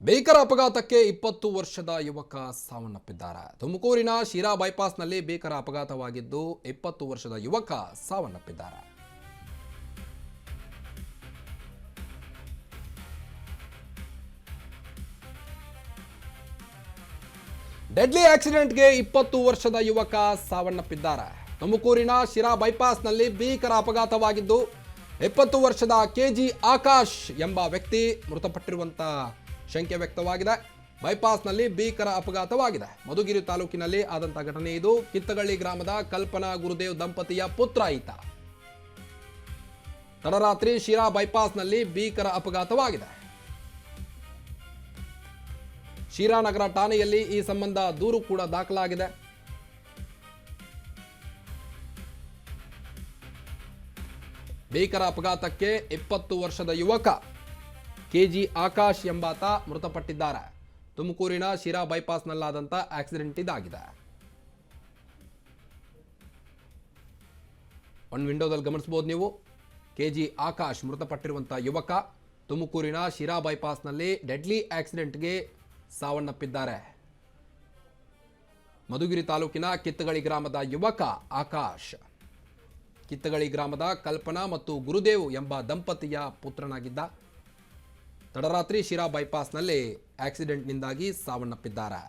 ಭೀಕರ ಅಪಘಾತಕ್ಕೆ 20 ವರ್ಷದ ಯುವಕ ಸಾವನ್ನಪ್ಪಿದ್ದಾರೆ. ತುಮಕೂರಿನ ಶಿರಾ ಬೈಪಾಸ್ನಲ್ಲಿ ಭೀಕರ ಅಪಘಾತವಾಗಿದ್ದು 20 ವರ್ಷದ ಯುವಕ ಸಾವನ್ನಪ್ಪಿದ್ದಾರೆ. ಡೆಡ್ಲಿ ಆಕ್ಸಿಡೆಂಟ್ಗೆ 20 ವರ್ಷದ ಯುವಕ ಸಾವನ್ನಪ್ಪಿದ್ದಾರೆ. ತುಮಕೂರಿನ ಶಿರಾ ಬೈಪಾಸ್ನಲ್ಲಿ ಭೀಕರ ಅಪಘಾತವಾಗಿದ್ದು 20 ವರ್ಷದ ಕೆಜಿ ಆಕಾಶ್ ಎಂಬ ವ್ಯಕ್ತಿ ಮೃತಪಟ್ಟಿರುವಂತಹ ಶಂಕೆ ವ್ಯಕ್ತವಾಗಿದೆ. ಬೈಪಾಸ್ನಲ್ಲಿ ಭೀಕರ ಅಪಘಾತವಾಗಿದೆ. ಮಧುಗಿರಿ ತಾಲೂಕಿನಲ್ಲಿ ಆದಂತಹ ಘಟನೆ ಇದು. ಕಿತ್ತಗಳ್ಳಿ ಗ್ರಾಮದ ಕಲ್ಪನಾ ಗುರುದೇವ್ ದಂಪತಿಯ ಪುತ್ರ ಈತ. ತಡರಾತ್ರಿ ಶಿರಾ ಬೈಪಾಸ್ನಲ್ಲಿ ಭೀಕರ ಅಪಘಾತವಾಗಿದೆ. ಶಿರಾನಗರ ಠಾಣೆಯಲ್ಲಿ ಈ ಸಂಬಂಧ ದೂರು ಕೂಡ ದಾಖಲಾಗಿದೆ. ಭೀಕರ ಅಪಘಾತಕ್ಕೆ 20 ವರ್ಷದ ಯುವಕ ಕೆಜಿ ಆಕಾಶ್ ಎಂಬಾತ ಮೃತಪಟ್ಟಿದ್ದಾರೆ. ತುಮಕೂರಿನ ಶಿರಾ ಬೈಪಾಸ್ನಲ್ಲಾದಂಥ ಆಕ್ಸಿಡೆಂಟ್ ಇದಾಗಿದೆ. ಒಂದು ವಿಂಡೋದಲ್ಲಿ ಗಮನಿಸಬಹುದು ನೀವು. ಕೆಜಿ ಆಕಾಶ್ ಮೃತಪಟ್ಟಿರುವಂಥ ಯುವಕ ತುಮಕೂರಿನ ಶಿರಾ ಬೈಪಾಸ್ನಲ್ಲಿ ಡೆಡ್ಲಿ ಆಕ್ಸಿಡೆಂಟ್ಗೆ ಸಾವನ್ನಪ್ಪಿದ್ದಾರೆ. ಮಧುಗಿರಿ ತಾಲೂಕಿನ ಕಿತ್ತಗಳಿ ಗ್ರಾಮದ ಯುವಕ ಆಕಾಶ್ ಕಿತ್ತಗಳಿ ಗ್ರಾಮದ ಕಲ್ಪನಾ ಮತ್ತು ಗುರುದೇವ್ ಎಂಬ ದಂಪತಿಯ ಪುತ್ರನಾಗಿದ್ದ. ತಡರಾತ್ರಿ ಶಿರಾ ಬೈಪಾಸ್ನಲ್ಲಿ ಆಕ್ಸಿಡೆಂಟ್ನಿಂದಾಗಿ ಸಾವನ್ನಪ್ಪಿದ್ದಾರೆ.